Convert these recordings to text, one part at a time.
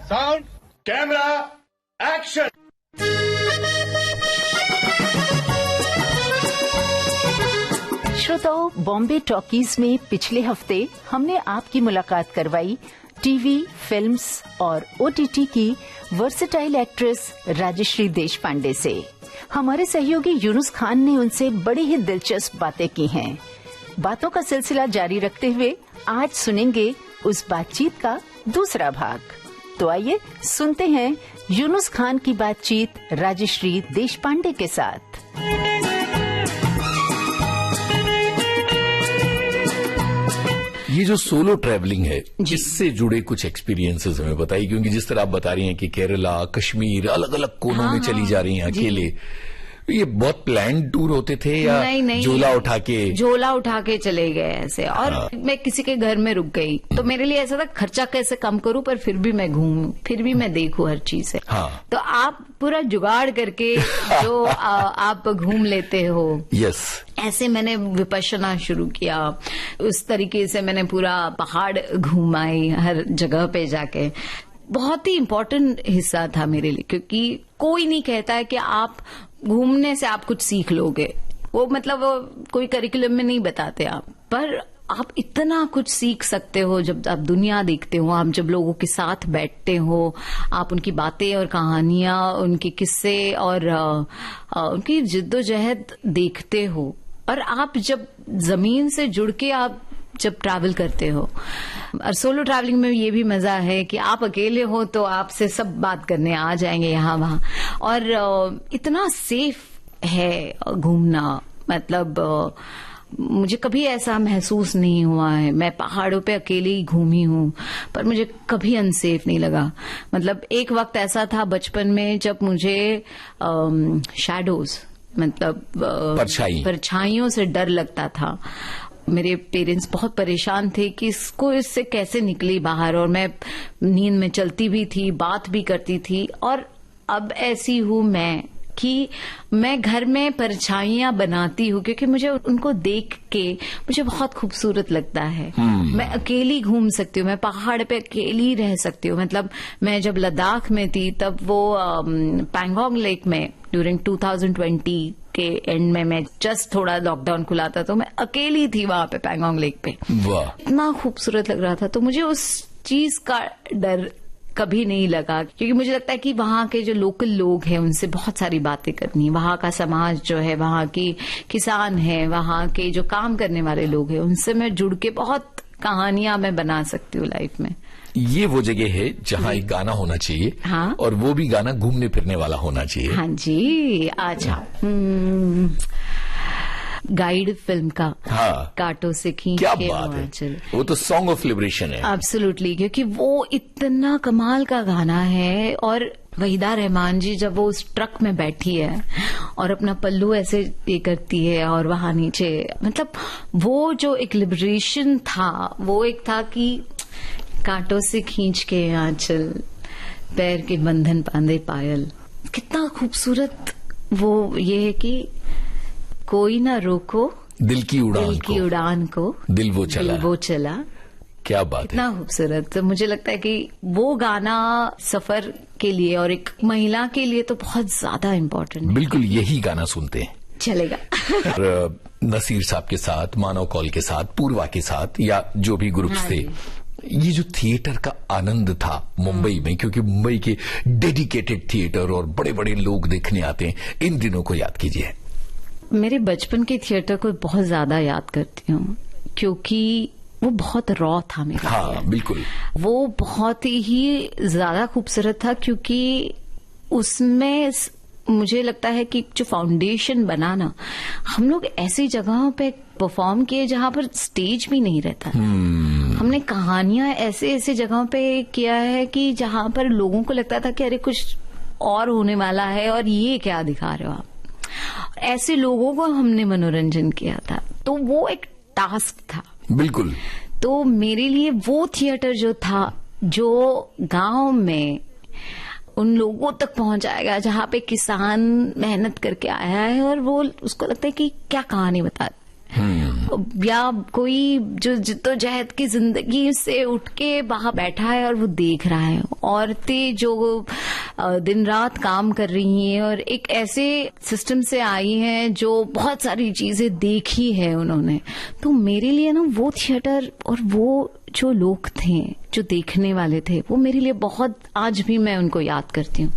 Sound camera action. श्रोताओ, Bombay talkies में पिछले हफ्ते हमने आपकी मुलाकात करवाई टीवी, फिल्म्स और ओटीटी की वर्सेटाइल एक्ट्रेस राजश्री देशपांडे से। हमारे सहयोगी यूनुस खान ने उनसे बड़ी ही दिलचस्प बातें की हैं। बातों का सिलसिला जारी रखते हुए आज सुनेंगे उस बातचीत का दूसरा भाग। तो आइए सुनते हैं यूनुस खान की बातचीत राजश्री देशपांडे के साथ। ये जो सोलो ट्रैवलिंग है, इससे जुड़े कुछ एक्सपीरियंसेस हमें बताइए, क्योंकि जिस तरह आप बता रही हैं कि केरला, कश्मीर, अलग अलग कोनों में चली जा रही हैं अकेले, ये बहुत प्लान टूर होते थे या नहीं, झोला उठा के चले गए ऐसे। और मैं किसी के घर में रुक गई तो मेरे लिए ऐसा था खर्चा कैसे कम करूं पर फिर भी मैं घूमूं, फिर भी मैं देखूं हर चीज से। तो आप पूरा जुगाड़ करके जो आप घूम लेते हो। यस, ऐसे मैंने विपश्यना शुरू किया। उस तरीके से मैंने पूरा पहाड़ घूमाई हर जगह पे जाके। बहुत ही इम्पोर्टेंट हिस्सा था मेरे लिए, क्योंकि कोई नहीं कहता है कि आप घूमने से आप कुछ सीख लोगे। वो मतलब कोई करिकुलम में नहीं बताते आप, पर आप इतना कुछ सीख सकते हो जब आप दुनिया देखते हो, आप जब लोगों के साथ बैठते हो, आप उनकी बातें और कहानियां, उनके किस्से और उनकी जिद्दोजहद देखते हो। और आप जब जमीन से जुड़ के आप जब ट्रैवल करते हो, और सोलो ट्रैवलिंग में ये भी मजा है कि आप अकेले हो तो आपसे सब बात करने आ जाएंगे यहाँ वहाँ। और इतना सेफ है घूमना, मतलब मुझे कभी ऐसा महसूस नहीं हुआ है। मैं पहाड़ों पे अकेले ही घूमी हूँ पर मुझे कभी अनसेफ नहीं लगा। मतलब एक वक्त ऐसा था बचपन में जब मुझे शैडोज, मतलब परछाइयों से डर लगता था। मेरे पेरेंट्स बहुत परेशान थे कि इससे कैसे निकली बाहर, और मैं नींद में चलती भी थी, बात भी करती थी। और अब ऐसी हूं मैं कि मैं घर में परछाइयां बनाती हूँ, क्योंकि मुझे उनको देख के मुझे बहुत खूबसूरत लगता है। मैं अकेली घूम सकती हूँ, मैं पहाड़ पे अकेली रह सकती हूँ। मतलब मैं जब लद्दाख में थी तब वो पैंगोंग लेक में ड्यूरिंग 2020 के एंड में, मैं जस्ट थोड़ा लॉकडाउन खुला था तो मैं अकेली थी वहां पे पैंगोंग लेक पे। इतना खूबसूरत लग रहा था, तो मुझे उस चीज का डर कभी नहीं लगा, क्योंकि मुझे लगता है कि वहाँ के जो लोकल लोग हैं उनसे बहुत सारी बातें करनी है। वहाँ का समाज जो है, वहाँ की किसान है, वहाँ के जो काम करने वाले लोग हैं, उनसे मैं जुड़ के बहुत कहानियां मैं बना सकती हूँ लाइफ में। ये वो जगह है जहाँ एक गाना होना चाहिए। हाँ? और वो भी गाना घूमने फिरने वाला होना चाहिए। हाँ जी, अच्छा। गाइड फिल्म का, हाँ, कांटों से खींच क्या के बात है, वो तो सॉन्ग ऑफ लिबरेशन है। एब्सोल्युटली, क्योंकि वो इतना कमाल का गाना है। और वहीदा रहमान जी जब वो उस ट्रक में बैठी है और अपना पल्लू ऐसे ये करती है और वहां नीचे, मतलब वो जो एक लिबरेशन था, वो एक था कि कांटों से खींच के आंचल, पैर के बंधन बांधे पायल। कितना खूबसूरत वो ये है कि कोई ना रोको दिल की उड़ान को, दिल वो चला। क्या बात है, इतना खूबसूरत। तो मुझे लगता है कि वो गाना सफर के लिए और एक महिला के लिए तो बहुत ज्यादा इम्पोर्टेंट है। बिल्कुल यही गाना सुनते हैं, चलेगा। नसीर साहब के साथ, मानव कौल के साथ, पूर्वा के साथ, या जो भी ग्रुप्स थे, ये जो थिएटर का आनंद था मुंबई में, क्योंकि मुंबई के डेडिकेटेड थिएटर और बड़े बड़े लोग देखने आते हैं, इन दिनों को याद कीजिए। मेरे बचपन के थिएटर को बहुत ज्यादा याद करती हूँ, क्योंकि वो बहुत रॉ था मेरे लिए। हाँ, बिल्कुल। वो बहुत ही ज्यादा खूबसूरत था, क्योंकि उसमें मुझे लगता है कि जो फाउंडेशन बना ना, हम लोग ऐसी जगहों पे परफॉर्म किए जहां पर स्टेज भी नहीं रहता। हमने कहानियां ऐसे ऐसे जगहों पे किया है कि जहां पर लोगों को लगता था कि अरे कुछ और होने वाला है और ये क्या दिखा रहे हो आप। ऐसे लोगों को हमने मनोरंजन किया था, तो वो एक टास्क था। बिल्कुल। तो मेरे लिए वो थिएटर जो था, जो गांव में उन लोगों तक पहुंचाएगा जहां पे किसान मेहनत करके आया है और वो उसको लगता है कि क्या कहानी बता, या कोई जो जिद्दोजहद की जिंदगी से उठ के वहां बैठा है और वो देख रहा है, औरतें जो दिन रात काम कर रही हैं और एक ऐसे सिस्टम से आई हैं जो बहुत सारी चीजें देखी है उन्होंने। तो मेरे लिए ना वो थिएटर और वो जो लोग थे जो देखने वाले थे, वो मेरे लिए बहुत, आज भी मैं उनको याद करती हूँ।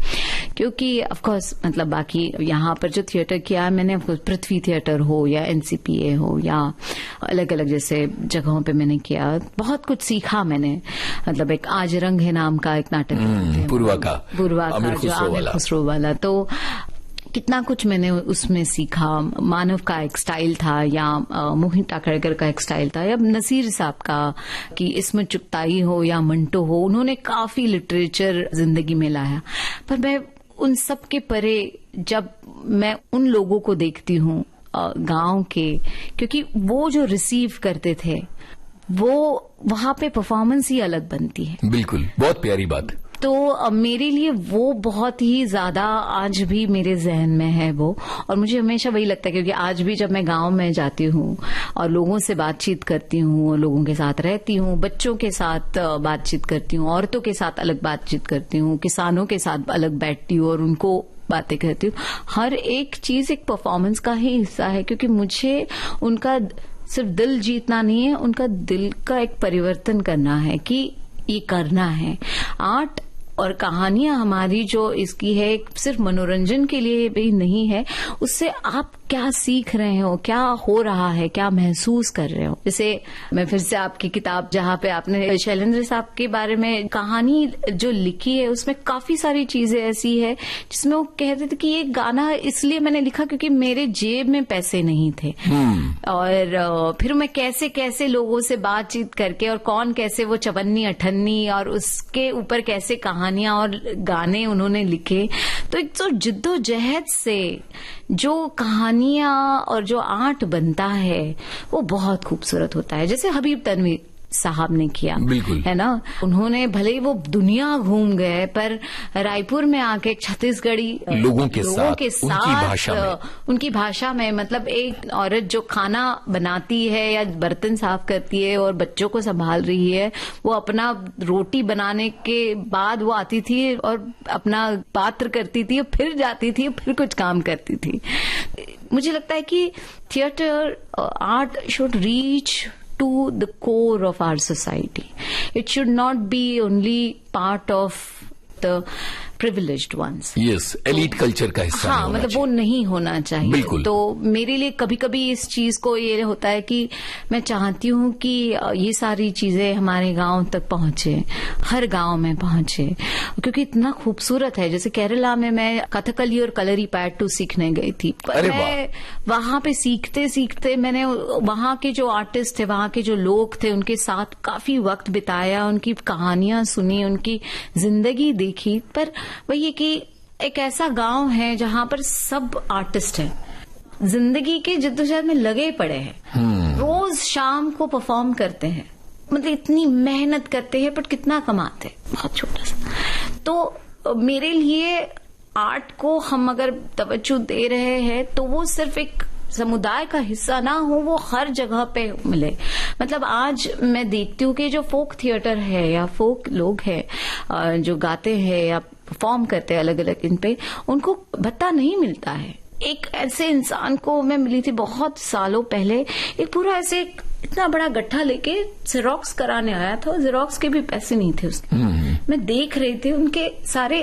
क्योंकि ऑफ कोर्स मतलब बाकी यहाँ पर जो थिएटर किया मैंने, ऑफ कोर्स पृथ्वी थिएटर हो या NCPA हो या अलग अलग जैसे जगहों पे मैंने किया, बहुत कुछ सीखा मैंने। मतलब एक आज रंग है नाम का एक नाटक पूर्वा का जो आमिर खुसरो वाला, तो कितना कुछ मैंने उसमें सीखा। मानव का एक स्टाइल था या मोहित टाकरकर का एक स्टाइल था या नसीर साहब का कि इसमें चुगताई हो या मंटो हो, उन्होंने काफी लिटरेचर जिंदगी में लाया। पर मैं उन सब के परे जब मैं उन लोगों को देखती हूँ गांव के, क्योंकि वो जो रिसीव करते थे वो वहां पे परफॉर्मेंस ही अलग बनती है। बिल्कुल, बहुत प्यारी बात। तो मेरे लिए वो बहुत ही ज्यादा आज भी मेरे जहन में है वो, और मुझे हमेशा वही लगता है क्योंकि आज भी जब मैं गांव में जाती हूँ और लोगों से बातचीत करती हूँ और लोगों के साथ रहती हूँ, बच्चों के साथ बातचीत करती हूँ, औरतों के साथ अलग बातचीत करती हूँ, किसानों के साथ अलग बैठती हूँ और उनको बातें करती हूँ, हर एक चीज एक परफॉर्मेंस का ही हिस्सा है। क्योंकि मुझे उनका सिर्फ दिल जीतना नहीं है, उनका दिल का एक परिवर्तन करना है कि ये करना है। आर्ट और कहानियां हमारी जो इसकी है सिर्फ मनोरंजन के लिए भी नहीं है, उससे आप क्या सीख रहे हो, क्या हो रहा है, क्या महसूस कर रहे हो। जैसे मैं फिर से आपकी किताब जहां पे आपने शैलेंद्र साहब के बारे में कहानी जो लिखी है उसमें काफी सारी चीजें ऐसी है जिसमें वो कहते थे कि ये गाना इसलिए मैंने लिखा क्योंकि मेरे जेब में पैसे नहीं थे, और फिर मैं कैसे कैसे लोगों से बातचीत करके और कौन कैसे वो चवन्नी अठन्नी और उसके ऊपर कैसे कहानियां और गाने उन्होंने लिखे। तो एक तो जिद्दोजहद से जो कहानियां और जो आर्ट बनता है वो बहुत खूबसूरत होता है। जैसे हबीब तनवीर साहब ने किया, बिल्कुल है ना, उन्होंने भले ही वो दुनिया घूम गए पर रायपुर में आके छत्तीसगढ़ी लोगों के साथ उनकी भाषा में मतलब एक औरत जो खाना बनाती है या बर्तन साफ करती है और बच्चों को संभाल रही है, वो अपना रोटी बनाने के बाद वो आती थी और अपना पात्र करती थी, फिर जाती थी, फिर कुछ काम करती थी। मुझे लगता है कि theatre art should reach to the core of our society. It should not be only part of the privileged ones. Yes, elite culture का हिस्सा हाँ, मतलब वो नहीं होना चाहिए। बिल्कुल। तो मेरे लिए कभी कभी इस चीज को ये होता है कि मैं चाहती हूँ कि ये सारी चीजें हमारे गांव तक पहुंचे, हर गांव में पहुंचे, क्योंकि इतना खूबसूरत है। जैसे केरला में मैं कथकली और कलरीपयट्टू सीखने गई थी, पर मैं वहां पे सीखते सीखते मैंने वहां के जो आर्टिस्ट थे, वहां के जो लोग थे, उनके साथ काफी वक्त बिताया, उनकी कहानियां सुनी, उनकी जिंदगी देखी। पर वही है कि एक ऐसा गांव है जहां पर सब आर्टिस्ट हैं, जिंदगी के जिद्दोजहद में लगे पड़े हैं, रोज शाम को परफॉर्म करते हैं, मतलब इतनी मेहनत करते हैं, पर कितना कमाते हैं, बहुत छोटा सा। तो मेरे लिए आर्ट को हम अगर तवज्जो दे रहे हैं तो वो सिर्फ एक समुदाय का हिस्सा ना हो, वो हर जगह पे मिले। मतलब आज मैं देखती हूँ कि जो फोक थिएटर है या फोक लोग हैं जो गाते हैं या परफॉर्म करते हैं अलग अलग इन पे, उनको भत्ता नहीं मिलता है। एक ऐसे इंसान को मैं मिली थी बहुत सालों पहले, एक पूरा ऐसे इतना बड़ा गट्ठा लेके जेरोक्स कराने आया था, जेरोक्स के भी पैसे नहीं थे उसके। मैं देख रही थी उनके सारे,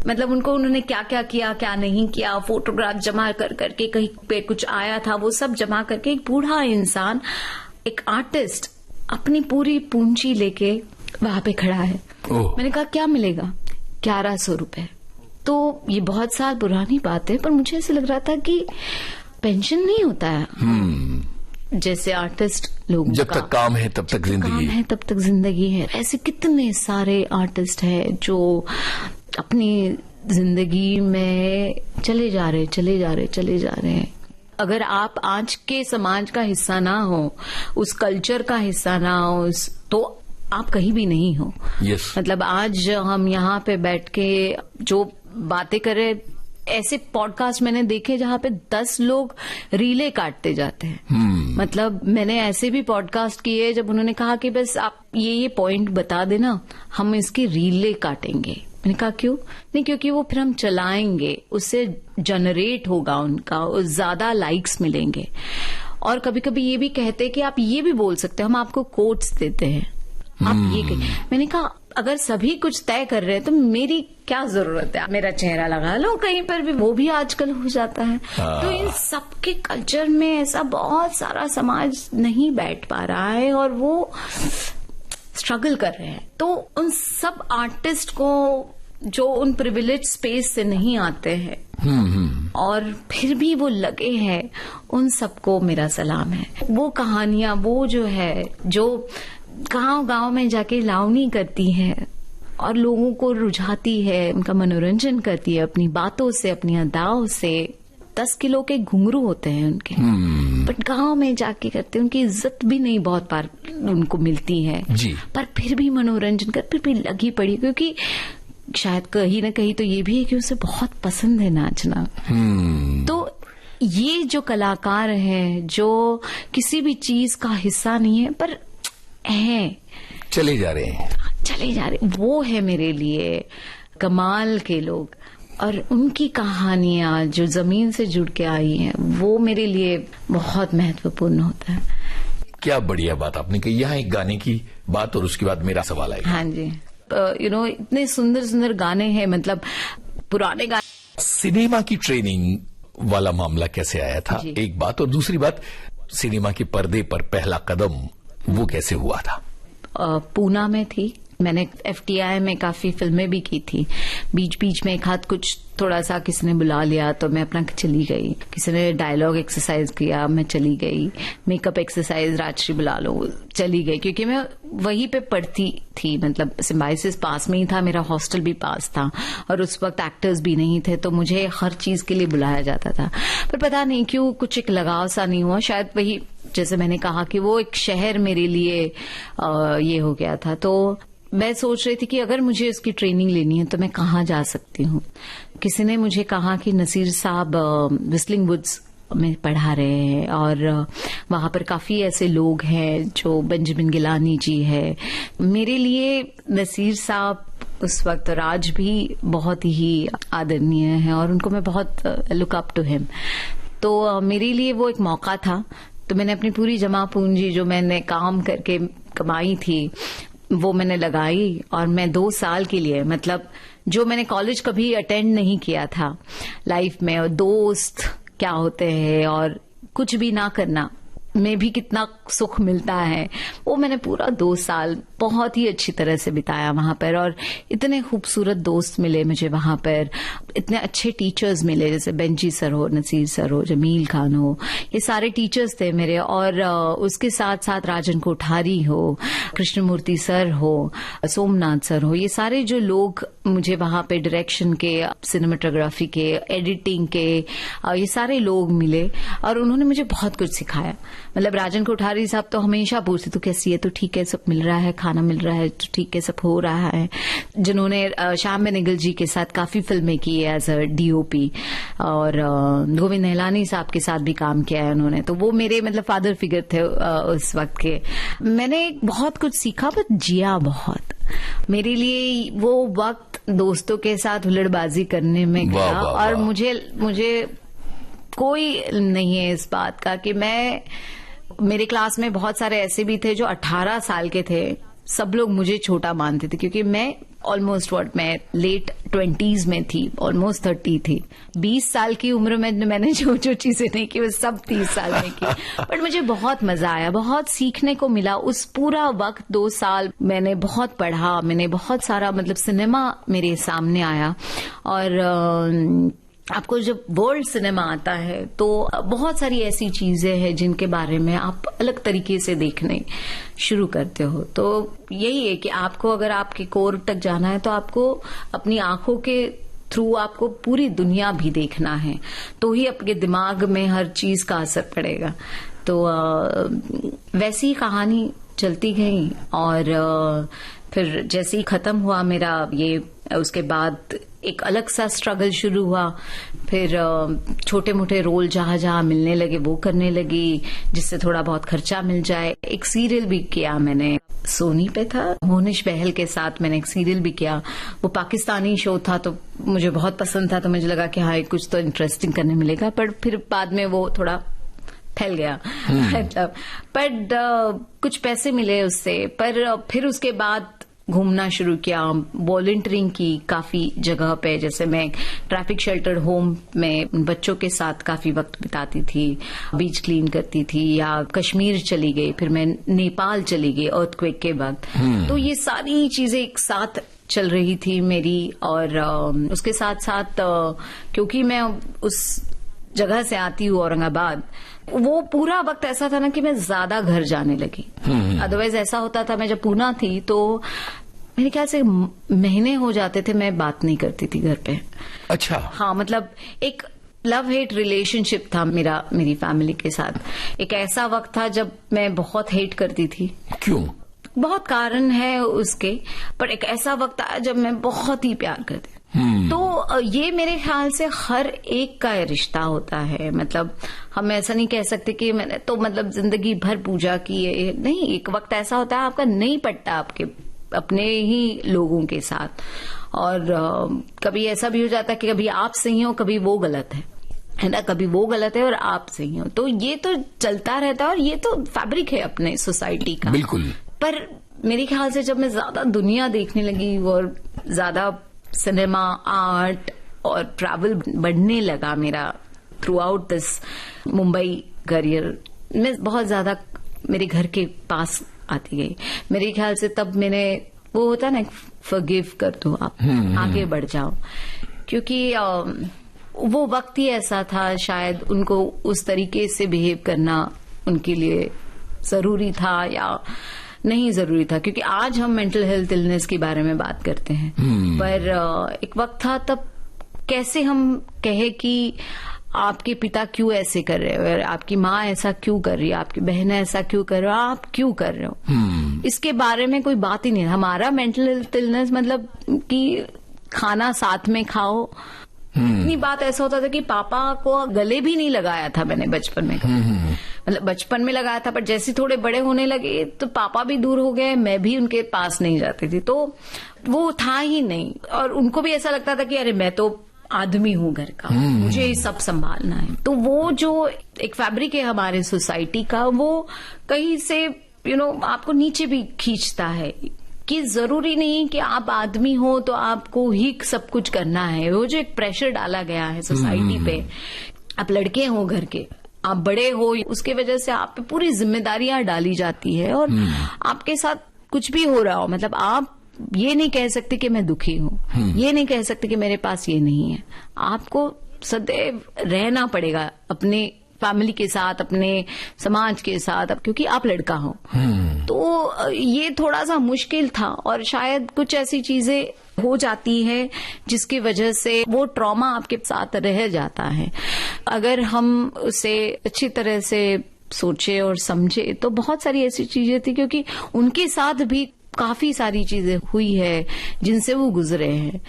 मतलब उनको उन्होंने क्या क्या किया, क्या नहीं किया, फोटोग्राफ जमा कर करके, कहीं पे कुछ आया था वो सब जमा करके, एक बूढ़ा इंसान, एक आर्टिस्ट अपनी पूरी पूंजी लेके वहां पे खड़ा है। मैंने कहा क्या मिलेगा? 1100 रुपए। तो ये बहुत साल पुरानी बात है, पर मुझे ऐसे लग रहा था कि पेंशन नहीं होता है जैसे आर्टिस्ट लोगों जब तक काम है तब तक जिंदगी है, तब तक जिंदगी है। ऐसे कितने सारे आर्टिस्ट हैं जो अपनी जिंदगी में चले जा रहे हैं। अगर आप आज के समाज का हिस्सा ना हो, उस कल्चर का हिस्सा ना हो, तो आप कहीं भी नहीं हो। yes. मतलब आज हम यहाँ पे बैठ के जो बातें कर रहे, ऐसे पॉडकास्ट मैंने देखे जहां पे 10 लोग रीले काटते जाते हैं। मतलब मैंने ऐसे भी पॉडकास्ट किए जब उन्होंने कहा कि बस आप ये पॉइंट बता देना, हम इसकी रीले काटेंगे। मैंने कहा क्यों? नहीं, क्योंकि वो फिर हम चलाएंगे, उससे जनरेट होगा उनका, ज्यादा लाइक्स मिलेंगे। और कभी कभी ये भी कहते हैं कि आप ये भी बोल सकते हैं, हम आपको कोट्स देते हैं, आप ये मैंने कहा अगर सभी कुछ तय कर रहे हैं तो मेरी क्या जरूरत है, मेरा चेहरा लगा लो कहीं पर भी, वो भी आजकल हो जाता है। तो इन सबके कल्चर में ऐसा बहुत सारा समाज नहीं बैठ पा रहा है और वो स्ट्रगल कर रहे हैं। तो उन सब आर्टिस्ट को जो उन प्रिविलेज स्पेस से नहीं आते हैं और फिर भी वो लगे हैं, उन सबको मेरा सलाम है। वो कहानियां, वो जो है, जो गांव-गांव में जाके लावनी करती है और लोगों को रुझाती है, उनका मनोरंजन करती है अपनी बातों से, अपनी अदाओं से। 10 किलो के घुंघरू होते हैं उनके, बट गांव में जाके करते हैं, उनकी इज्जत भी नहीं बहुत बार उनको मिलती है जी। पर फिर भी मनोरंजन कर, फिर भी लगी पड़ी, क्योंकि शायद कहीं ना कहीं तो ये भी है कि उसे बहुत पसंद है नाचना। तो ये जो कलाकार हैं जो किसी भी चीज का हिस्सा नहीं है पर है, चले जा रहे हैं, वो है मेरे लिए कमाल के लोग। और उनकी कहानियां जो जमीन से जुड़ के आई हैं, वो मेरे लिए बहुत महत्वपूर्ण होता है। क्या बढ़िया बात आपने कही। यहाँ एक गाने की बात और उसके बाद मेरा सवाल आएगा। हाँ जी, इतने सुंदर सुंदर गाने हैं, मतलब पुराने गाने। सिनेमा की ट्रेनिंग वाला मामला कैसे आया था, एक बात, और दूसरी बात सिनेमा के पर्दे पर पहला कदम वो कैसे हुआ था? पूना में थी, मैंने FTI में काफी फिल्में भी की थी। बीच बीच में एक हाथ कुछ थोड़ा सा किसी ने बुला लिया तो मैं अपना चली गई, किसी ने डायलॉग एक्सरसाइज किया मैं चली गई, मेकअप एक्सरसाइज राजश्री बुला लो चली गई, क्योंकि मैं वहीं पे पढ़ती थी। मतलब सिम्बाइसिस पास में ही था, मेरा हॉस्टल भी पास था और उस वक्त एक्टर्स भी नहीं थे, तो मुझे हर चीज के लिए बुलाया जाता था। पर पता नहीं क्यों कुछ एक लगाव सा नहीं हुआ, शायद वही जैसे मैंने कहा कि वो एक शहर मेरे लिए ये हो गया था। तो मैं सोच रही थी कि अगर मुझे इसकी ट्रेनिंग लेनी है तो मैं कहाँ जा सकती हूँ। किसी ने मुझे कहा कि नसीर साहब विस्लिंग वुड्स में पढ़ा रहे हैं और वहां पर काफी ऐसे लोग हैं, जो बेंजामिन गिलानी जी है। मेरे लिए नसीर साहब उस वक्त और आज भी बहुत ही आदरणीय है और उनको मैं बहुत लुक अप टू हिम। तो मेरे लिए वो एक मौका था। तो मैंने अपनी पूरी जमा पूंजी जो मैंने काम करके कमाई थी वो मैंने लगाई और मैं 2 साल के लिए, मतलब जो मैंने कॉलेज कभी अटेंड नहीं किया था लाइफ में, और दोस्त क्या होते हैं और कुछ भी ना करना में भी कितना सुख मिलता है, वो मैंने पूरा 2 साल बहुत ही अच्छी तरह से बिताया वहां पर। और इतने खूबसूरत दोस्त मिले मुझे वहां पर, इतने अच्छे टीचर्स मिले, जैसे बेंजी सर हो, नसीर सर हो, जमील खान हो, ये सारे टीचर्स थे मेरे। और उसके साथ साथ राजन कोठारी हो, कृष्णमूर्ति सर हो, सोमनाथ सर हो, ये सारे जो लोग मुझे वहां पे डायरेक्शन के, सिनेमेटोग्राफी के, एडिटिंग के, ये सारे लोग मिले और उन्होंने मुझे बहुत कुछ सिखाया। मतलब राजन कोठारी साहब तो हमेशा पूछते तू कैसी है, तो ठीक है, सब मिल रहा है, खाना मिल रहा है, तो ठीक है, सब हो रहा है। जिन्होंने श्याम बेनेगल जी के साथ काफी फिल्में की है एज अ DOP, और गोविंद नहलानी साहब के साथ भी काम किया है उन्होंने, तो वो मेरे मतलब फादर फिगर थे उस वक्त के। मैंने बहुत कुछ सीखा, पर जिया बहुत। मेरे लिए वो वक्त दोस्तों के साथ हुल्लड़बाजी करने में गया और मुझे कोई नहीं है इस बात का कि मेरे क्लास में बहुत सारे ऐसे भी थे जो 18 साल के थे, सब लोग मुझे छोटा मानते थे क्योंकि मैं मैं लेट 20s में थी, ऑलमोस्ट 30 थी। 20 साल की उम्र में मैंने जो चीजें नहीं की वो सब 30 साल में की। बट मुझे बहुत मजा आया, बहुत सीखने को मिला उस पूरा वक्त। 2 साल मैंने बहुत पढ़ा, मैंने बहुत सारा, मतलब सिनेमा मेरे सामने आया। और आपको जब वर्ल्ड सिनेमा आता है तो बहुत सारी ऐसी चीजें हैं जिनके बारे में आप अलग तरीके से देखने शुरू करते हो। तो यही है कि आपको अगर आपके कोर तक जाना है तो आपको अपनी आंखों के थ्रू आपको पूरी दुनिया भी देखना है, तो ही आपके दिमाग में हर चीज का असर पड़ेगा। तो वैसी कहानी चलती गई और फिर जैसे ही खत्म हुआ मेरा ये, उसके बाद एक अलग सा स्ट्रगल शुरू हुआ। फिर छोटे मोटे रोल जहां जहां मिलने लगे वो करने लगी, जिससे थोड़ा बहुत खर्चा मिल जाए। एक सीरियल भी किया मैंने, सोनी पे था, मोनिश बहल के साथ मैंने एक सीरियल भी किया। वो पाकिस्तानी शो था तो मुझे बहुत पसंद था, तो मुझे लगा कि हाँ कुछ तो इंटरेस्टिंग करने मिलेगा। पर फिर बाद में वो थोड़ा फैल गया मतलब, पर कुछ पैसे मिले उससे। पर फिर उसके बाद घूमना शुरू किया, वॉलंटियरिंग की काफी जगह पे। जैसे मैं ट्रैफिक शेल्टर होम में बच्चों के साथ काफी वक्त बिताती थी, बीच क्लीन करती थी, या कश्मीर चली गई, फिर मैं नेपाल चली गई अर्थक्वेक के वक्त। तो ये सारी चीजें एक साथ चल रही थी मेरी। और उसके साथ साथ क्योंकि मैं उस जगह से आती हूँ औरंगाबाद, वो पूरा वक्त ऐसा था ना कि मैं ज्यादा घर जाने लगी। अदरवाइज ऐसा होता था मैं जब पूना थी तो मेरे ख्याल से महीने हो जाते थे मैं बात नहीं करती थी घर पे। अच्छा। हाँ, मतलब एक लव हेट रिलेशनशिप था मेरी फैमिली के साथ। एक ऐसा वक्त था जब मैं बहुत हेट करती थी। क्यों? बहुत कारण है उसके, पर एक ऐसा वक्त आया जब मैं बहुत ही प्यार करती। तो ये मेरे ख्याल से हर एक का रिश्ता होता है। मतलब हम ऐसा नहीं कह सकते कि मैंने तो मतलब जिंदगी भर पूजा की है, नहीं। एक वक्त ऐसा होता है आपका नहीं पटता आपके अपने ही लोगों के साथ। और कभी ऐसा भी हो जाता है कि कभी आप सही हो, कभी वो गलत है ना, कभी वो गलत है और आप सही हो। तो ये तो चलता रहता है और ये तो फैब्रिक है अपने सोसाइटी का। बिल्कुल। पर मेरे ख्याल से जब मैं ज्यादा दुनिया देखने लगी और ज्यादा सिनेमा, आर्ट और ट्रैवल बढ़ने लगा मेरा through out this Mumbai career, मैं बहुत ज्यादा मेरे घर के पास आती गई। मेरे ख्याल से तब मैंने, वो होता ना फॉरगिव कर दो आप, आगे बढ़ जाओ। क्योंकि वो वक्त ही ऐसा था, शायद उनको उस तरीके से बिहेव करना उनके लिए जरूरी था या नहीं जरूरी था। क्योंकि आज हम मेंटल हेल्थ इलनेस के बारे में बात करते हैं, पर एक वक्त था तब कैसे हम कहे कि आपके पिता क्यों ऐसे कर रहे हो, और आपकी माँ ऐसा क्यों कर रही है, आपकी बहन ऐसा क्यों कर रहे हो, आप क्यों कर रहे हो, इसके बारे में कोई बात ही नहीं। हमारा मेंटल हेल्थ इलनेस मतलब कि खाना साथ में खाओ, इतनी बात ऐसा होता था कि पापा को गले भी नहीं लगाया था मैंने बचपन में। मतलब बचपन में लगाया था, पर जैसे थोड़े बड़े होने लगे तो पापा भी दूर हो गए, मैं भी उनके पास नहीं जाती थी, तो वो था ही नहीं। और उनको भी ऐसा लगता था कि अरे मैं तो आदमी हूं घर का, मुझे ये सब संभालना है। तो वो जो एक फैब्रिक है हमारे सोसाइटी का, वो कहीं से आपको नीचे भी खींचता है कि जरूरी नहीं कि आप आदमी हो तो आपको ही सब कुछ करना है। वो जो एक प्रेशर डाला गया है सोसाइटी पे, आप लड़के हो घर के, आप बड़े हो, उसके वजह से आप पे पूरी जिम्मेदारियां डाली जाती है और आपके साथ कुछ भी हो रहा हो, मतलब आप ये नहीं कह सकते कि मैं दुखी हूं, ये नहीं कह सकते कि मेरे पास ये नहीं है। आपको सदैव रहना पड़ेगा अपने फैमिली के साथ, अपने समाज के साथ, क्योंकि आप लड़का हो। तो ये थोड़ा सा मुश्किल था और शायद कुछ ऐसी चीजें हो जाती है जिसकी वजह से वो ट्रॉमा आपके साथ रह जाता है। अगर हम उसे अच्छी तरह से सोचे और समझे तो बहुत सारी ऐसी चीजें थी, क्योंकि उनके साथ भी काफी सारी चीजें हुई है जिनसे वो गुजरे हैं।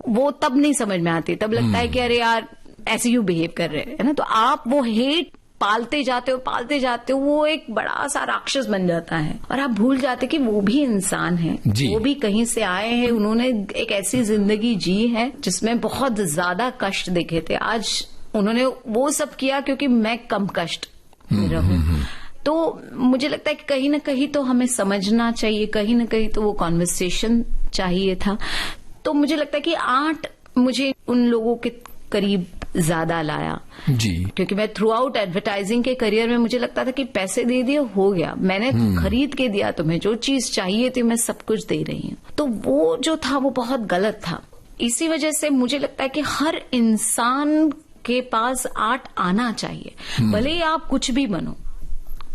वो तब नहीं समझ में आती, तब लगता है कि अरे यार ऐसे क्यों बिहेव कर रहे हैं, है ना। तो आप वो हेट पालते जाते हो, वो एक बड़ा सा राक्षस बन जाता है और आप भूल जाते कि वो भी इंसान है, वो भी कहीं से आए हैं, उन्होंने एक ऐसी जिंदगी जी है जिसमें बहुत ज्यादा कष्ट देखे थे। आज उन्होंने वो सब किया क्योंकि मैं कम कष्ट में रहूं। तो मुझे लगता है कि कहीं ना कहीं तो हमें समझना चाहिए, कहीं ना कहीं तो वो कॉन्वर्सेशन चाहिए था। तो मुझे लगता है कि आर्ट मुझे उन लोगों के करीब ज्यादा लाया जी, क्योंकि मैं थ्रू आउट एडवर्टाइजिंग के करियर में मुझे लगता था कि पैसे दे दिए हो गया, मैंने खरीद के दिया, तुम्हें जो चीज चाहिए थी मैं सब कुछ दे रही हूँ। तो वो जो था वो बहुत गलत था। इसी वजह से मुझे लगता है कि हर इंसान के पास आर्ट आना चाहिए, भले ही आप कुछ भी बनो,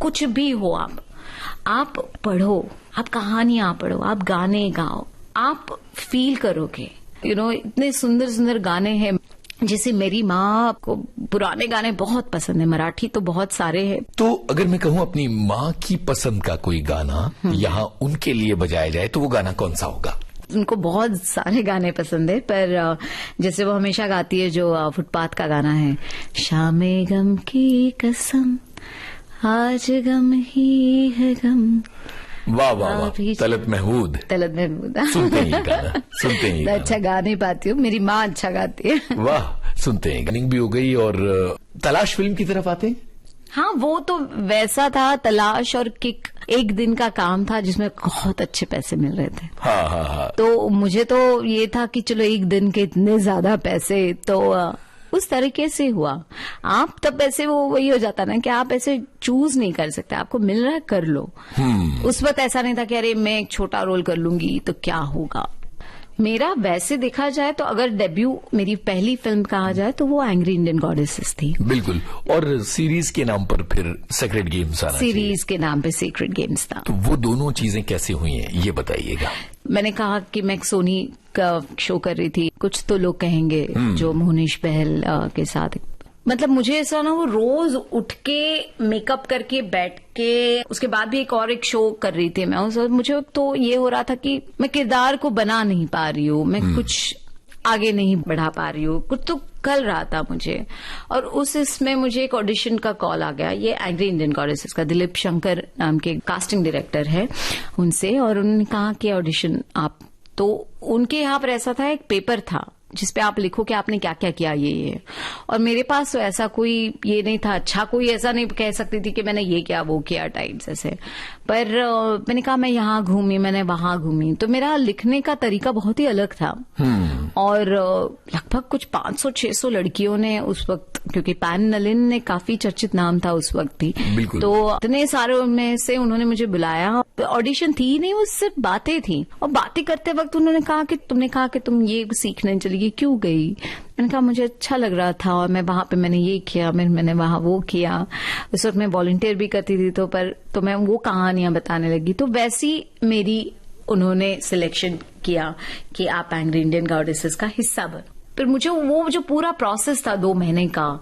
कुछ भी हो, आप पढ़ो, आप कहानियां पढ़ो, आप गाने गाओ, आप फील करोगे। इतने सुंदर सुंदर गाने हैं जैसे मेरी माँ को पुराने गाने बहुत पसंद है, मराठी तो बहुत सारे हैं। तो अगर मैं कहूँ अपनी माँ की पसंद का कोई गाना यहाँ उनके लिए बजाया जाए तो वो गाना कौन सा होगा? उनको बहुत सारे गाने पसंद है, पर जैसे वो हमेशा गाती है जो फुटपाथ का गाना है, शामे गम की कसम आज गम ही है गम। वाह वाह वाह, तलत महमूद। तलत महमूद सुनते ही गाना, सुनते ही मैं अच्छा गा नहीं पाती हूँ, मेरी माँ अच्छा गाती है। वाह, सुनते हैं। गानिंग भी हो गई और तलाश फिल्म की तरफ आते हैं। हाँ, वो तो वैसा था, तलाश और किक एक दिन का काम था जिसमें बहुत अच्छे पैसे मिल रहे थे। हाँ हाँ हाँ। तो मुझे तो ये था कि चलो एक दिन के इतने ज्यादा पैसे, तो उस तरीके से हुआ। आप तब ऐसे वो वही हो जाता ना कि आप ऐसे चूज नहीं कर सकते, आपको मिल रहा है कर लो। उस वक्त ऐसा नहीं था कि अरे मैं एक छोटा रोल कर लूंगी तो क्या होगा। मेरा वैसे देखा जाए तो अगर डेब्यू मेरी पहली फिल्म कहा जाए तो वो एंग्री इंडियन गॉडेसेस थी। बिल्कुल। और सीरीज के नाम पर फिर सेक्रेट गेम्स आना चाहिए। सीरीज के नाम पे सीक्रेट गेम्स था। तो वो दोनों चीजें कैसे हुई हैं ये बताइएगा। मैंने कहा कि मैं सोनी का शो कर रही थी, कुछ तो लोग कहेंगे, जो मोहनीश बहल के साथ, मतलब मुझे ऐसा ना, वो रोज उठ के मेकअप करके बैठ के, उसके बाद भी एक शो कर रही थी मैं, मुझे तो ये हो रहा था कि मैं किरदार को बना नहीं पा रही हूँ, मैं कुछ आगे नहीं बढ़ा पा रही हूँ, कुछ तो कर रहा था मुझे। और इसमें मुझे एक ऑडिशन का कॉल आ गया, ये एंग्री इंडियन गॉडेसेस का, दिलीप शंकर नाम के कास्टिंग डायरेक्टर है उनसे, और उन्होंने कहा कि ऑडिशन आप, तो उनके यहाँ पर ऐसा था, एक पेपर था जिसपे आप लिखो कि आपने क्या क्या किया ये। और मेरे पास तो ऐसा कोई ये नहीं था, अच्छा कोई ऐसा नहीं कह सकती थी कि मैंने ये किया वो किया टाइप्स ऐसे। पर मैंने कहा मैं यहाँ घूमी, मैंने वहां घूमी, तो मेरा लिखने का तरीका बहुत ही अलग था। और लगभग कुछ 500-600 लड़कियों ने उस वक्त, क्योंकि पैन नलिन ने काफी चर्चित नाम था उस वक्त ही, तो इतने सारे में से उन्होंने मुझे बुलाया। ऑडिशन थी नहीं, वो सिर्फ बातें थी, और बातें करते वक्त उन्होंने कहा कि तुमने कहा कि तुम ये सीखने चली गई, क्यों गई? मैंने कहा मुझे अच्छा लग रहा था और मैं वहां पे मैंने ये किया, मैंने वहां वो किया। उस वक्त मैं वॉलंटियर भी करती थी, तो मैं वो कहानियां बताने लगी। तो वैसी मेरी उन्होंने सिलेक्शन किया कि आप एंग्री इंडियन गॉडेसेस का हिस्सा बनो। फिर मुझे वो जो पूरा प्रोसेस था 2 महीने का,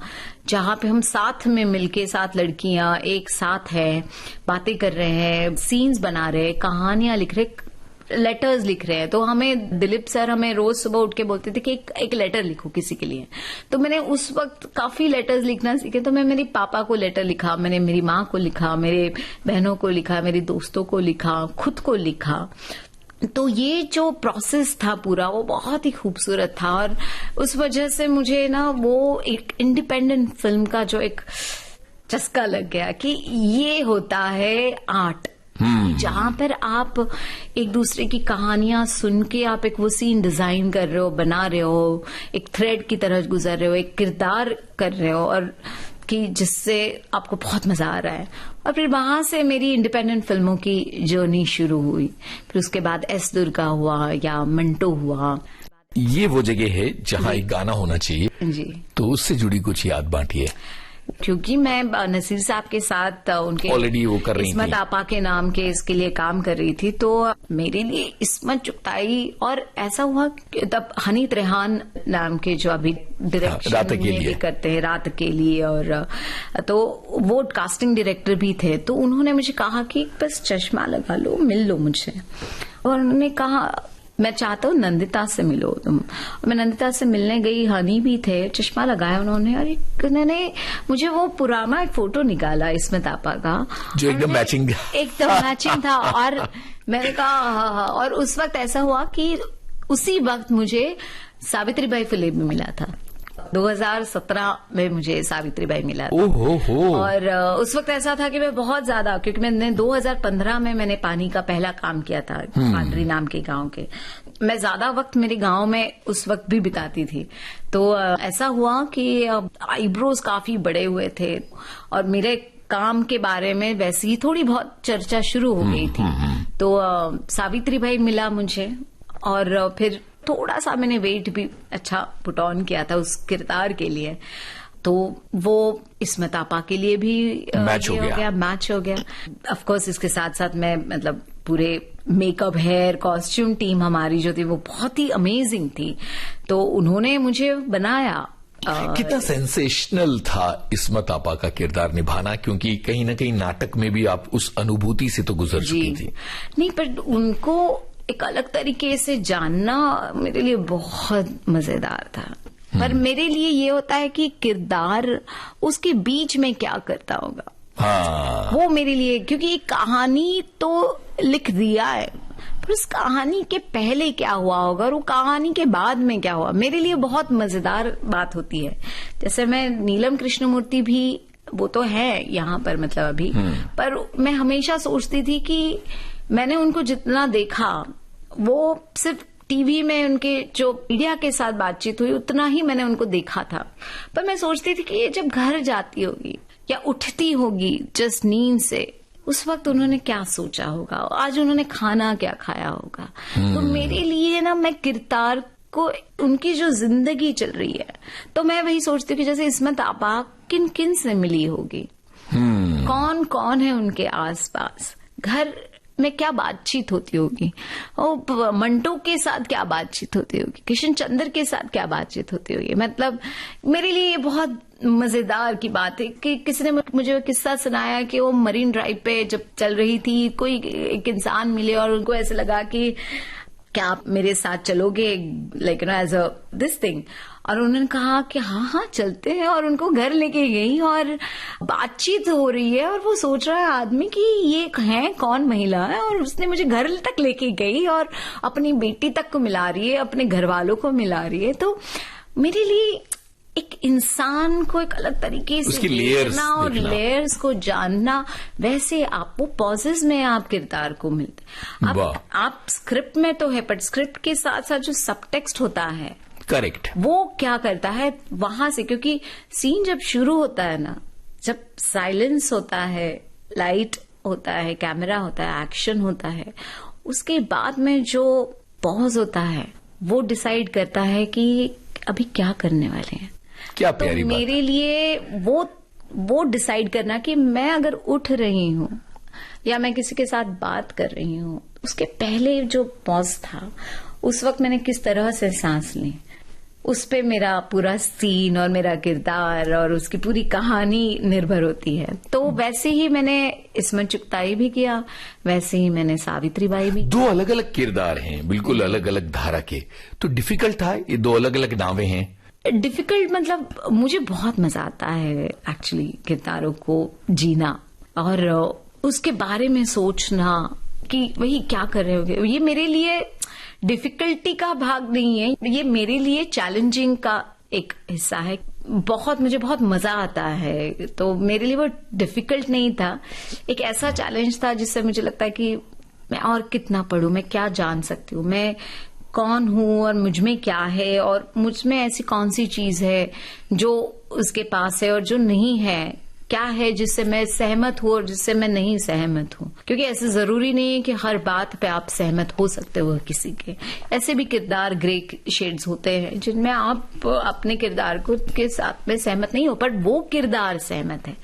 जहां पे हम साथ में मिलके, 7 लड़कियां एक साथ है, बातें कर रहे हैं, सीन्स बना रहे हैं, कहानियां लिख रहे, लेटर्स लिख रहे हैं। तो हमें दिलीप सर हमें रोज सुबह उठ के बोलते थे कि एक लेटर लिखो किसी के लिए। तो मैंने उस वक्त काफी लेटर्स लिखना सीखे। तो मैं मेरे पापा को लेटर लिखा, मैंने मेरी माँ को लिखा, मेरे बहनों को लिखा, मेरी दोस्तों को लिखा, खुद को लिखा। तो ये जो प्रोसेस था पूरा, वो बहुत ही खूबसूरत था। और उस वजह से मुझे ना वो एक इंडिपेंडेंट फिल्म का जो एक चस्का लग गया कि ये होता है आर्ट, जहां पर आप एक दूसरे की कहानियां सुन के आप एक वो सीन डिजाइन कर रहे हो, बना रहे हो, एक थ्रेड की तरह गुजर रहे हो, एक किरदार कर रहे हो, और कि जिससे आपको बहुत मजा आ रहा है। और फिर वहां से मेरी इंडिपेंडेंट फिल्मों की जर्नी शुरू हुई। फिर उसके बाद एस दुर्गा हुआ या मिंटो हुआ। ये वो जगह है जहां एक गाना होना चाहिए जी, तो उससे जुड़ी कुछ याद बांटिए। क्योंकि मैं नसीर साहब के साथ उनके ऑलरेडी वो कर रही थी, इस्मत आपा के नाम के इसके लिए काम कर रही थी, तो मेरे लिए इस्मत चुगताई। और ऐसा हुआ कि तब हनीत रेहान नाम के जो अभी डायरेक्शन भी करते हैं रात के लिए, और तो वो कास्टिंग डायरेक्टर भी थे। तो उन्होंने मुझे कहा कि बस चश्मा लगा लो, मिल लो मुझसे। और उन्होंने कहा मैं चाहता हूँ नंदिता से मिलो तुम। मैं नंदिता से मिलने गई, हनी भी थे, चश्मा लगाया उन्होंने, और उन्होंने मुझे वो पुराना एक फोटो निकाला इस्मत आपा का, जो एकदम मैचिंग था। और मैंने कहा, और उस वक्त ऐसा हुआ कि उसी वक्त मुझे सावित्रीबाई फुले भी मिला था। 2017 में मुझे सावित्रीबाई मिला था। और उस वक्त ऐसा था कि मैं बहुत ज्यादा, क्योंकि मैंने 2015 में मैंने पानी का पहला काम किया था पांडरी नाम के गांव के। मैं ज्यादा वक्त मेरे गांव में उस वक्त भी बिताती थी। तो ऐसा हुआ कि आईब्रोज काफी बड़े हुए थे और मेरे काम के बारे में वैसे ही थोड़ी बहुत चर्चा शुरू हो गई थी। तो सावित्रीबाई मिला मुझे, और फिर थोड़ा सा मैंने वेट भी अच्छा पुट ऑन किया था उस किरदार के लिए। तो वो इस्मत आपा के लिए भी मैच हो गया। ऑफ कोर्स इसके साथ साथ मैं मतलब पूरे मेकअप, हेयर, कॉस्ट्यूम टीम हमारी जो थी वो बहुत ही अमेजिंग थी। तो उन्होंने मुझे बनाया कितना सेंसेशनल था इस्मत आपा का किरदार निभाना, क्योंकि कहीं ना कहीं नाटक में भी आप उस अनुभूति से तो गुजर चुकी थी। नहीं, पर उनको एक अलग तरीके से जानना मेरे लिए बहुत मजेदार था। पर मेरे लिए ये होता है कि किरदार उसके बीच में क्या करता होगा, हाँ, वो मेरे लिए, क्योंकि कहानी तो लिख दिया है, पर उस कहानी के पहले क्या हुआ होगा और वो कहानी के बाद में क्या हुआ, मेरे लिए बहुत मजेदार बात होती है। जैसे मैं नीलम कृष्णमूर्ति भी, वो तो है यहाँ पर मतलब अभी, पर मैं हमेशा सोचती थी कि मैंने उनको जितना देखा वो सिर्फ टीवी में उनके जो मीडिया के साथ बातचीत हुई उतना ही मैंने उनको देखा था। पर मैं सोचती थी कि ये जब घर जाती होगी या उठती होगी जस्ट नींद से, उस वक्त उन्होंने क्या सोचा होगा, आज उन्होंने खाना क्या खाया होगा। तो मेरे लिए ना, मैं किरदार को, उनकी जो जिंदगी चल रही है, तो मैं वही सोचती हूँ कि जैसे इस्मत आपा किन किन से मिली होगी, कौन कौन है उनके आसपास, घर में क्या बातचीत होती होगी, और मंटो के साथ क्या बातचीत होती होगी, किशन चंद्र के साथ क्या बातचीत होती होगी। मतलब मेरे लिए ये बहुत मजेदार की बात है कि किसी ने मुझे किस्सा सुनाया कि वो मरीन ड्राइव पे जब चल रही थी, कोई एक इंसान मिले और उनको ऐसे लगा कि क्या आप मेरे साथ चलोगे, like as a this thing, और उन्होंने कहा कि हाँ हाँ चलते हैं, और उनको घर लेके गई और बातचीत हो रही है, और वो सोच रहा है आदमी कि ये है कौन महिला है, और उसने मुझे घर तक लेके गई और अपनी बेटी तक को मिला रही है, अपने घर वालों को मिला रही है। तो मेरे लिए एक इंसान को एक अलग तरीके से देखना और लेयर्स को जानना, वैसे आपको पॉजेज में आप किरदार को मिलते, आप स्क्रिप्ट में तो है, पर स्क्रिप्ट के साथ साथ जो सबटेक्स्ट होता है, करेक्ट, वो क्या करता है वहां से, क्योंकि सीन जब शुरू होता है ना, जब साइलेंस होता है, लाइट होता है, कैमरा होता है, एक्शन होता है, उसके बाद में जो पॉज होता है वो डिसाइड करता है कि अभी क्या करने वाले हैं। क्या प्यारी बात। मेरे लिए वो डिसाइड करना कि मैं अगर उठ रही हूं या मैं किसी के साथ बात कर रही हूं, उसके पहले जो पॉज था, उस वक्त मैंने किस तरह से सांस ली, उस पे मेरा पूरा सीन और मेरा किरदार और उसकी पूरी कहानी निर्भर होती है। तो वैसे ही मैंने इस्मत चुगताई भी किया, वैसे ही मैंने सावित्री बाई भी। दो अलग अलग किरदार हैं, बिल्कुल अलग अलग धारा के, तो डिफिकल्ट था, ये दो अलग अलग नावें हैं। डिफिकल्ट मतलब मुझे बहुत मजा आता है एक्चुअली किरदारों को जीना और उसके बारे में सोचना कि वही क्या कर रहे होगे। ये मेरे लिए डिफिकल्टी का भाग नहीं है, ये मेरे लिए चैलेंजिंग का एक हिस्सा है। मुझे बहुत मजा आता है, तो मेरे लिए वो डिफिकल्ट नहीं था, एक ऐसा चैलेंज था जिससे मुझे लगता है कि मैं और कितना पढूं, मैं क्या जान सकती हूँ, मैं कौन हूँ और मुझ में क्या है, और मुझ में ऐसी कौन सी चीज है जो उसके पास है और जो नहीं है, क्या है जिससे मैं सहमत हूँ और जिससे मैं नहीं सहमत हूँ। क्योंकि ऐसे जरूरी नहीं है कि हर बात पे आप सहमत हो सकते हो किसी के, ऐसे भी किरदार ग्रे शेड्स होते हैं जिनमें आप अपने किरदार को के साथ में सहमत नहीं हो, पर वो किरदार सहमत है।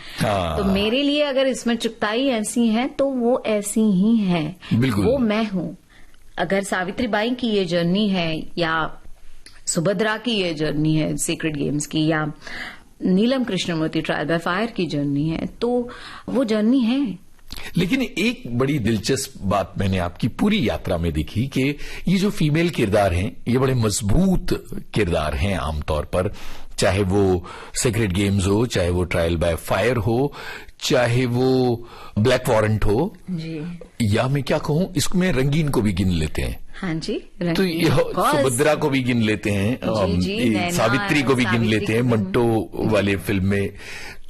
तो मेरे लिए अगर इसमें चुगताई ऐसी है तो वो ऐसी ही है, वो मैं हूँ। अगर सावित्री बाई की ये जर्नी है या सुभद्रा की ये जर्नी है सीक्रेट गेम्स की, या नीलम कृष्णमूर्ति ट्रायल बाय फायर की जर्नी है, तो वो जर्नी है। लेकिन एक बड़ी दिलचस्प बात मैंने आपकी पूरी यात्रा में देखी कि ये जो फीमेल किरदार हैं, ये बड़े मजबूत किरदार हैं आमतौर पर, चाहे वो सीक्रेट गेम्स हो, चाहे वो ट्रायल बाय फायर हो, चाहे वो ब्लैक वारंट हो जी, या मैं क्या कहूं, इसमें रंगीन को भी गिन लेते हैं। हाँ जी, तो ये सुभद्रा को भी गिन लेते हैं, सावित्री को भी गिन लेते हैं मंटो वाले फिल्म में।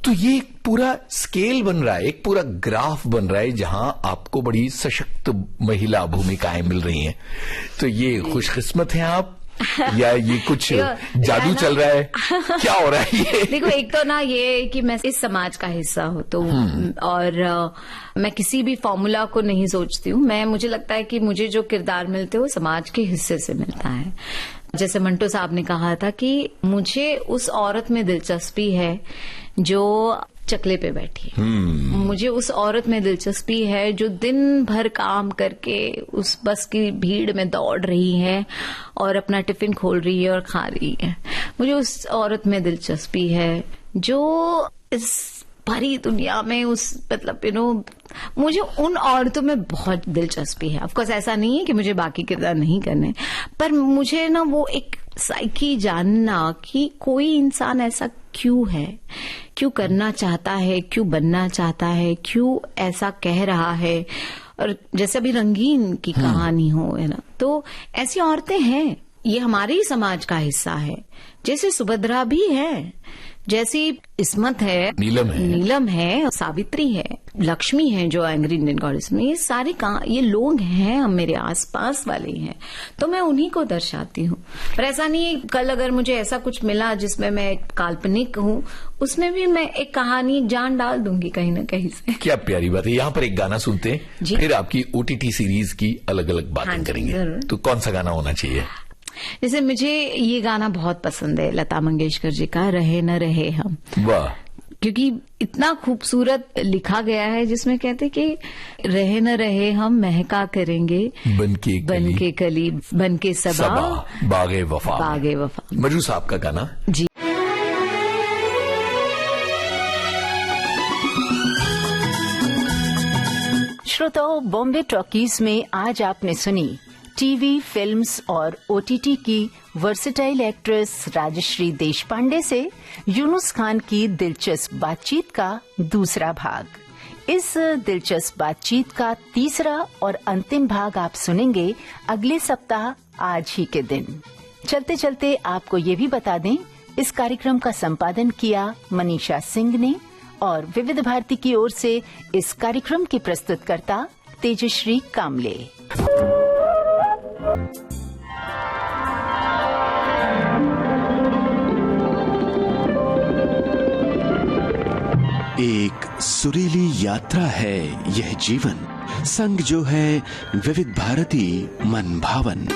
तो ये एक पूरा स्केल बन रहा है, एक पूरा ग्राफ बन रहा है जहां आपको बड़ी सशक्त महिला भूमिकाएं मिल रही हैं। तो ये खुशकिस्मत हैं आप या ये कुछ जादू चल रहा है, क्या हो रहा है ये? देखो, एक तो ना ये कि मैं इस समाज का हिस्सा हूँ, तो और मैं किसी भी फॉर्मूला को नहीं सोचती हूँ। मुझे लगता है कि मुझे जो किरदार मिलते हैं वो समाज के हिस्से से मिलता है। जैसे मंटो साहब ने कहा था कि मुझे उस औरत में दिलचस्पी है जो चकले पे बैठी है, मुझे उस औरत में दिलचस्पी है जो दिन भर काम करके उस बस की भीड़ में दौड़ रही है और अपना टिफिन खोल रही है और खा रही है। मुझे उस औरत में दिलचस्पी है जो इस भरी दुनिया में उस मतलब मुझे उन औरतों में बहुत दिलचस्पी है। ऑफकोर्स ऐसा नहीं है कि मुझे बाकी किरदार नहीं करने, पर मुझे ना वो एक साइकी जानना कि कोई इंसान ऐसा क्यों है, क्यों करना चाहता है, क्यों बनना चाहता है, क्यों ऐसा कह रहा है। और जैसे अभी रंगीन की कहानी हो, है ना, तो ऐसी औरतें हैं, ये हमारे ही समाज का हिस्सा है। जैसे सुभद्रा भी है, जैसी इस्मत है, नीलम है, सावित्री है, लक्ष्मी है जो एंग्री इंडियन गॉडेस में, ये सारे ये लोग हैं, हम मेरे आसपास वाले हैं, तो मैं उन्हीं को दर्शाती हूँ। पर ऐसा नहीं कल अगर मुझे ऐसा कुछ मिला जिसमें मैं एक काल्पनिक हूँ, उसमें भी मैं एक कहानी जान डाल दूंगी कहीं ना कहीं से। क्या प्यारी बात है। यहाँ पर एक गाना सुनते हैं, फिर आपकी OTT सीरीज की अलग अलग बातें करेंगे। तो कौन सा गाना होना चाहिए? जैसे मुझे ये गाना बहुत पसंद है, लता मंगेशकर जी का, रहे न रहे हम। वाह। क्योंकि इतना खूबसूरत लिखा गया है, जिसमें कहते कि रहे न रहे हम महका करेंगे बनके कली बनके सबा बागे वफा। मजरू साहब का गाना। जी। श्रोताओं, बॉम्बे टॉकीज में आज आपने सुनी टीवी, फिल्म्स और OTT की वर्सेटाइल एक्ट्रेस राजश्री देशपांडे से यूनुस खान की दिलचस्प बातचीत का दूसरा भाग। इस दिलचस्प बातचीत का तीसरा और अंतिम भाग आप सुनेंगे अगले सप्ताह आज ही के दिन। चलते चलते आपको ये भी बता दें, इस कार्यक्रम का संपादन किया मनीषा सिंह ने और विविध भारती की ओर से इस कार्यक्रम की प्रस्तुतकर्ता तेजश्री कामले। एक सुरीली यात्रा है यह जीवन, संग जो है विविध भारती मन भावन।